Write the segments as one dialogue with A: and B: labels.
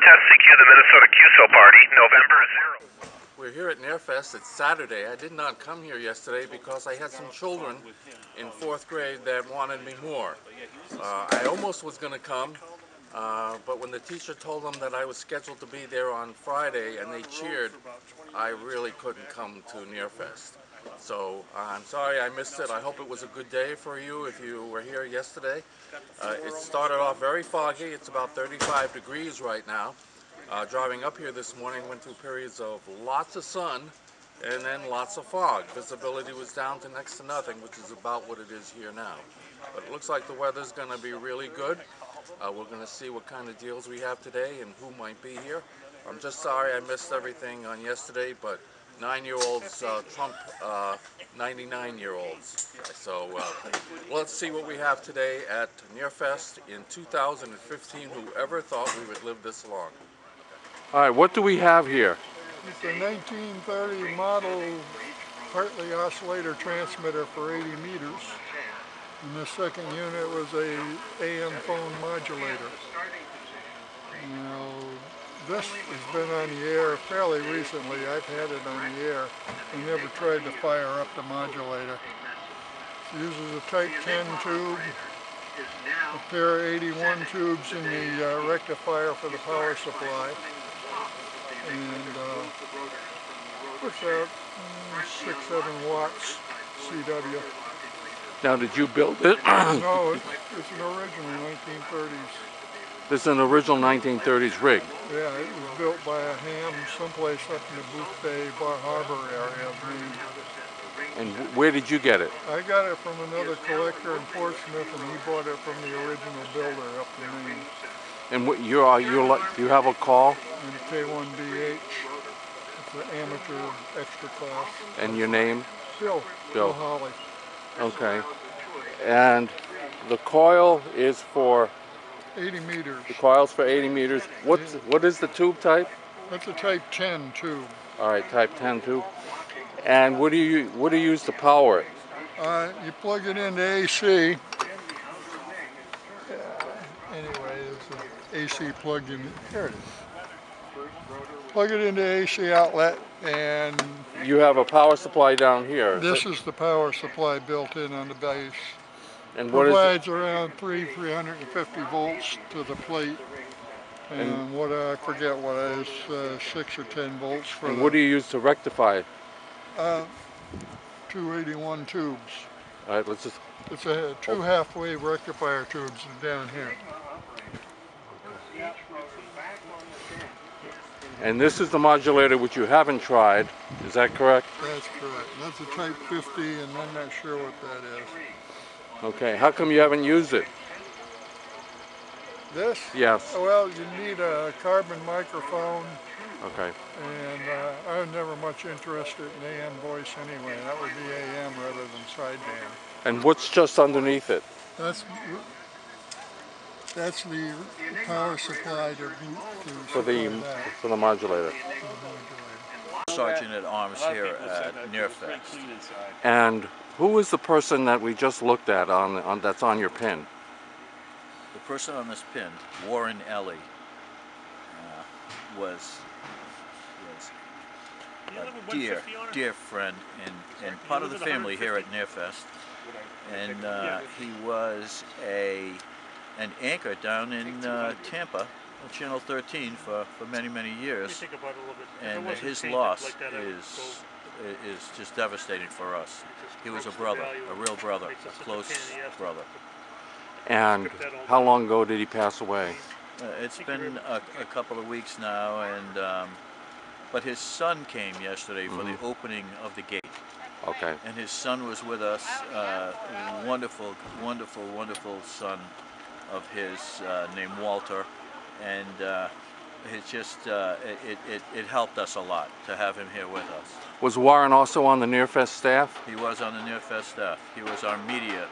A: Test CQ, the Minnesota QSO party, November 0.
B: We're here at Nearfest. It's Saturday. I did not come here yesterday because I had some children in 4th grade that wanted me more. I almost was going to come, but when the teacher told them that I was scheduled to be there on Friday and they cheered, I really couldn't come to Nearfest. So I'm sorry I missed it. I hope it was a good day for you if you were here yesterday. It started off very foggy. It's about 35 degrees right now. Driving up here this morning, went through periods of lots of sun and then lots of fog. Visibility was down to next to nothing, which is about what it is here now. But it looks like the weather's going to be really good. We're going to see what kind of deals we have today and who might be here. I'm just sorry I missed everything on yesterday, but 9-year-olds trump 99-year-olds. So let's see what we have today at Nearfest in 2015. Whoever thought we would live this long. All right, what do we have here?
C: It's a 1930 model Hartley oscillator transmitter for 80 meters. And the second unit was a AM phone modulator. Now, this has been on the air fairly recently. I've had it on the air. I never tried to fire up the modulator. It uses a Type 10 tube, a pair of 81 tubes in the rectifier for the power supply, and puts out 6-7 watts CW.
B: Now, did you build it?
C: No, it's an original 1930s.
B: This is an original 1930s rig.
C: Yeah, it was built by a ham someplace up in the Booth Bay, Bar Harbor area of Maine.
B: And where did you get it?
C: I got it from another collector in Portsmouth, and he bought it from the original builder up in Maine.
B: And what you have a call?
C: And K1BH. It's an amateur extra class.
B: And your name?
C: Bill. Bill Holly.
B: Okay. And the coil is for
C: 80 meters.
B: The coil's for 80 meters. What is the tube type?
C: That's a Type 10 tube.
B: All right, Type 10 tube. And what do you use to power it?
C: You plug it into AC. Anyway, it's an AC plug-in. Here it is. Plug it into AC outlet, and
B: you have a power supply down here.
C: This is the power supply built in on the base.
B: And what
C: provides around 350 volts to the plate, and what I forget what it is, 6 or 10 volts for.
B: And what do you use to rectify it?
C: 281 tubes.
B: All right, let's just.
C: It's two half-wave rectifier tubes down here.
B: And this is the modulator which you haven't tried. Is that correct?
C: That's correct. That's a Type 50, and I'm not sure what that is.
B: Okay, how come you haven't used it?
C: This?
B: Yes.
C: Well, you need a carbon microphone.
B: Okay.
C: And I was never much interested in AM voice anyway. That would be AM rather than sideband.
B: And what's just underneath it?
C: That's the power supply
B: for the modulator.
D: Sergeant at Arms here at Nearfest.
B: And who is the person that we just looked at that's on your pin?
D: The person on this pin, Warren Ellie, was a dear friend and part of the family here at Nearfest. And he was an anchor down in Tampa on Channel 13 for many years. And his loss is just devastating for us. He was a brother, a real brother, a close brother.
B: And how long ago did he pass away?
D: It's been a couple of weeks now, and but his son came yesterday for the opening of the gate.
B: Okay.
D: And his son was with us, wonderful son of his named Walter, and it's just it helped us a lot to have him here with us.
B: Was Warren also on the Nearfest staff?
D: He was on the Nearfest staff. He was our media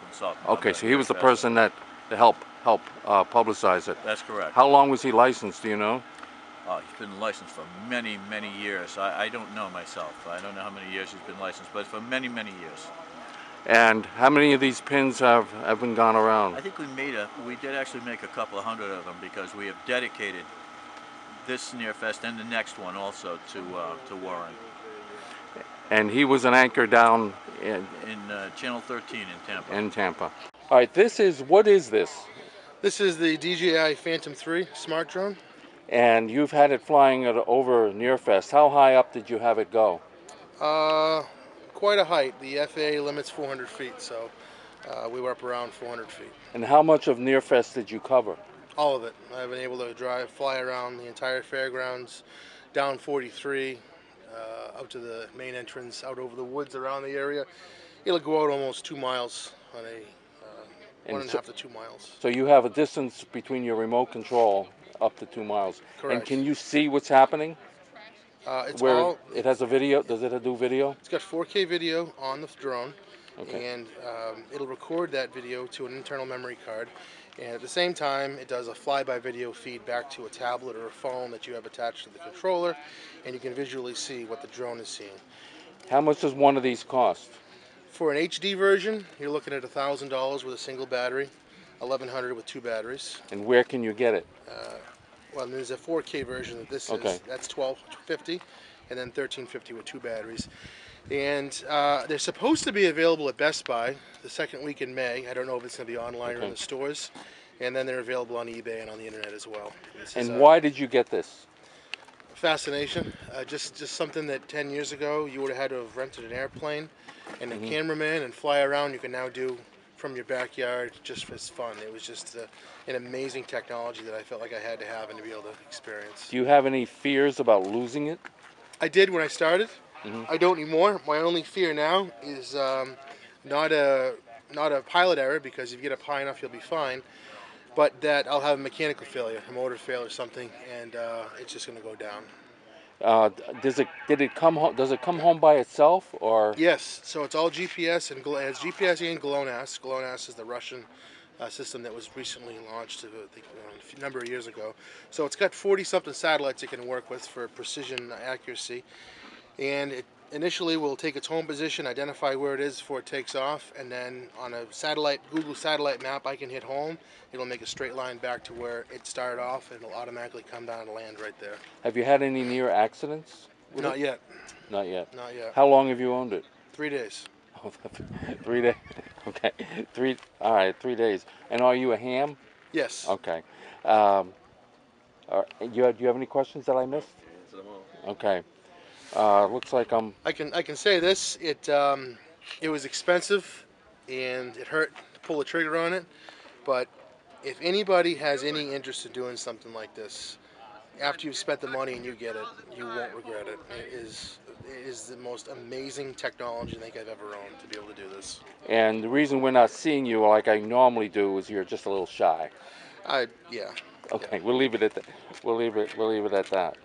D: consultant.
B: Okay, so he was the person that helped publicize it.
D: That's correct.
B: How long was he licensed? Do you know?
D: He's been licensed for many years. I don't know myself. I don't know how many years he's been licensed, but for many years.
B: And how many of these pins have been gone around?
D: I think we did actually make a couple of hundred of them because we have dedicated this Nearfest and the next one also to Warren
B: And he was an anchor down
D: in Channel 13 Tampa.
B: in Tampa. All right, what is this?
E: This is the DJI Phantom 3 smart drone.
B: And you've had it flying over Nearfest. How high up did you have it go?
E: Quite a height. The FAA limits 400 feet, so we were up around 400 feet.
B: And how much of Nearfest did you cover?
E: All of it. I've been able to fly around the entire fairgrounds, down 43, out to the main entrance, out over the woods around the area. It'll go out almost 2 miles on a 1.5 to 2 miles.
B: So you have a distance between your remote control up to 2 miles.
E: Correct.
B: And can you see what's happening? It has a video. Does it do video?
E: It's got 4K video on the drone,
B: Okay.
E: and it'll record that video to an internal memory card. And at the same time, it does a flyby video feed back to a tablet or a phone that you have attached to the controller, and you can visually see what the drone is seeing.
B: How much does one of these cost?
E: For an HD version, you're looking at $1,000 with a single battery, $1,100 with 2 batteries.
B: And where can you get it?
E: Well, there's a 4K version that this
B: Okay.
E: is. That's $1,250, and then $1,350 with 2 batteries. And they're supposed to be available at Best Buy the second week in May. I don't know if it's going to be online or in the stores. And then they're available on eBay and on the internet as well.
B: And why did you get this?
E: Fascination. Just something that 10 years ago you would have had to have rented an airplane and a cameraman and fly around. You can now do from your backyard just for fun. It was just an amazing technology that I felt like I had to have and to be able to experience.
B: Do you have any fears about losing it?
E: I did when I started. I don't anymore. My only fear now is not a pilot error, because if you get up high enough you'll be fine, but that I'll have a mechanical failure, a motor fail or something, and it's just going to go down.
B: Does it come home by itself, or?
E: Yes. So it's all GPS and it's GPS and GLONASS. GLONASS is the Russian system that was recently launched a number of years ago. So it's got 40-something satellites it can work with for precision accuracy. And it initially will take its home position, identify where it is before it takes off, and then on a Google satellite map, I can hit home. It'll make a straight line back to where it started off, and it'll automatically come down and land right there.
B: Have you had any near accidents with
E: Not
B: it?
E: yet.
B: Not yet.
E: Not yet.
B: How long have you owned it?
E: 3 days.
B: 3 days. Okay. All right. 3 days. And are you a ham?
E: Yes.
B: Okay. Do you have any questions that I missed? Okay. Looks like
E: I can say this. It was expensive, and it hurt to pull the trigger on it. But if anybody has any interest in doing something like this, after you've spent the money and you get it, you won't regret it. It is the most amazing technology I think I've ever owned to be able to do this.
B: And the reason we're not seeing you like I normally do is you're just a little shy.
E: Yeah.
B: Okay, we'll leave it at that. We'll leave it at that.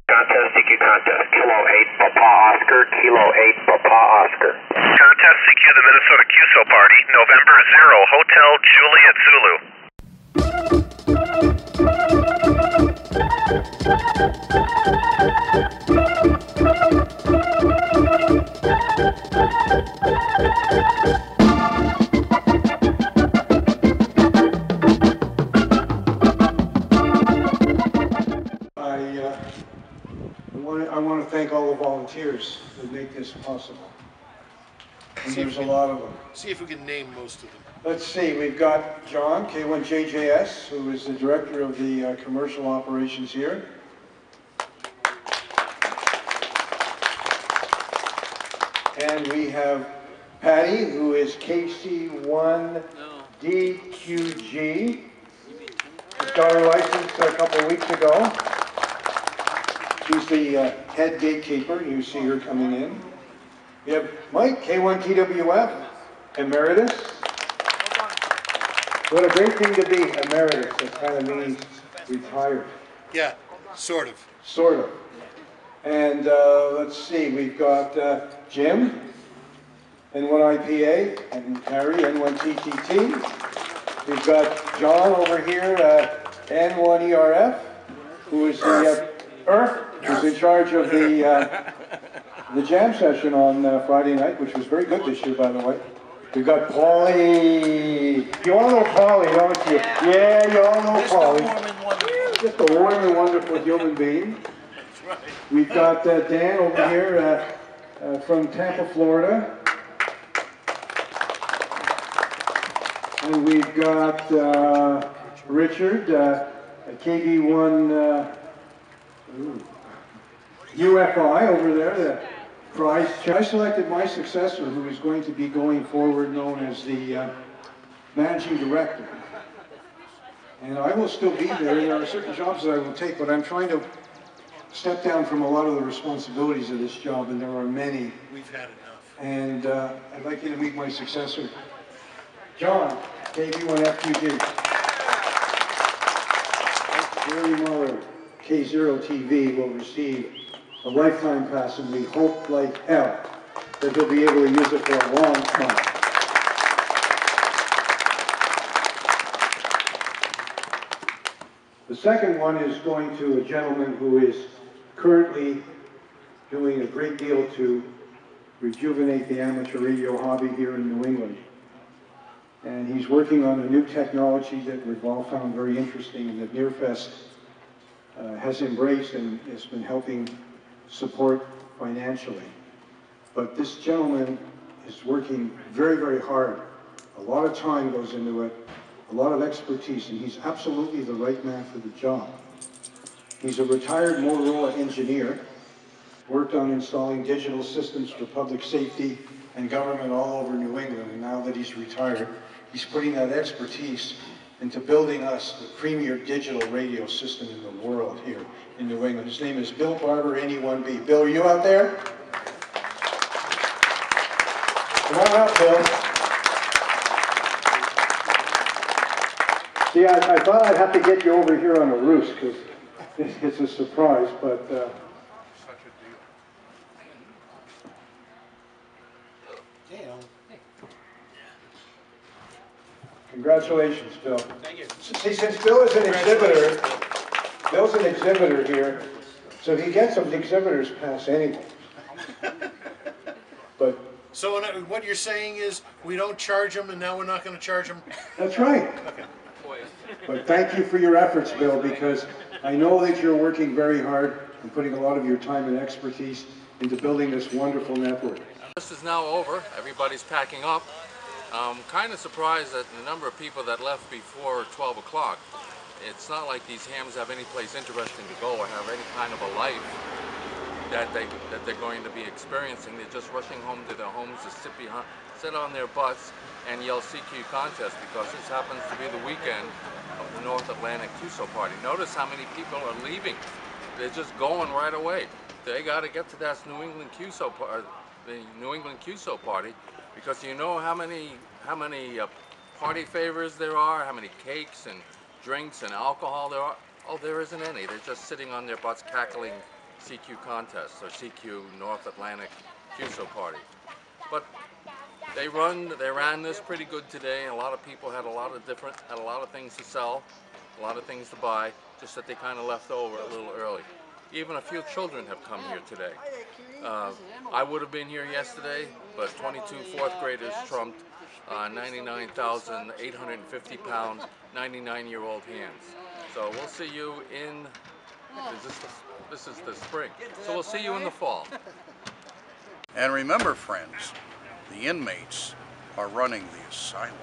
A: Contest, CQ contest. Kilo 8, Papa Oscar. Kilo 8, Papa Oscar. Contest, CQ the Minnesota QSO party. November 0, Hotel Juliet Zulu.
F: I want to thank all the volunteers that make this possible. And there's a lot of them.
E: See if we can name most of them.
F: Let's see, we've got John, K1JJS, who is the director of the commercial operations here. And we have Patty, who is KC1DQG. She got her license a couple of weeks ago. She's the head gatekeeper. You see her coming in. We have Mike, K1TWF, Emeritus. What a great thing to be emeritus. It kind of means retired.
E: Yeah, sort of.
F: Sort of. And let's see, we've got Jim, N1IPA, and Harry, N1TTT. We've got John over here, N1ERF, who is the Earth, who's in charge of the jam session on Friday night, which was very good this year, by the way. We've got Paulie. You all know Paulie, don't you? Yeah, you all know Paulie. Just a warm and wonderful human being. We've got Dan over here from Tampa, Florida. And we've got Richard, KB1 UFI over there, the prize. I selected my successor, who is going to be going forward, known as the managing director. And I will still be there. There are certain jobs that I will take, but I'm trying to step down from a lot of the responsibilities of this job, and there are many.
E: We've had enough.
F: And I'd like you to meet my successor, John, KB1FQG. Gary Muller, K0TV, will receive a lifetime pass, and we hope like hell that he'll be able to use it for a long time. The second one is going to a gentleman who is currently doing a great deal to rejuvenate the amateur radio hobby here in New England. And he's working on a new technology that we've all found very interesting and that Nearfest has embraced and has been helping support financially. But this gentleman is working very, very hard. A lot of time goes into it, a lot of expertise, and he's absolutely the right man for the job. He's a retired Motorola engineer, worked on installing digital systems for public safety and government all over New England, and now that he's retired, he's putting that expertise into building us the premier digital radio system in the world here in New England. His name is Bill Barber, NE1B. Bill, are you out there? Come on up, Bill. See, I thought I'd have to get you over here on a roost, because it's a surprise, but... Congratulations, Bill.
E: Thank you.
F: See, since Bill is an exhibitor, Bill's an exhibitor here, so he gets an exhibitor's pass anyway. But
E: So what you're saying is we don't charge them, and now we're not going to charge them?
F: that's right.
E: Okay.
F: But thank you for your efforts, Bill, because I know that you're working very hard and putting a lot of your time and expertise into building this wonderful network.
B: This is now over. Everybody's packing up. I'm kind of surprised at the number of people that left before 12 o'clock. It's not like these hams have any place interesting to go or have any kind of a life that they're going to be experiencing. They're just rushing home to their homes to sit on their butts and yell CQ contest, because this happens to be the weekend of the North Atlantic QSO party. Notice how many people are leaving. They're just going right away. They got to get to that New England QSO party, the New England QSO party, because you know how many party favors there are, how many cakes and drinks and alcohol there are. Oh, there isn't any. They're just sitting on their butts cackling CQ contests or CQ North Atlantic QSO party. But they ran this pretty good today. A lot of people had a lot of things to sell, a lot of things to buy, just that they kind of left over a little early. Even a few children have come here today. I would have been here yesterday, but 22 fourth graders trumped 99,850 pound, 99-year-old hands. So we'll see you in, this is the spring. So we'll see you in the fall.
G: And remember, friends, the inmates are running the asylum.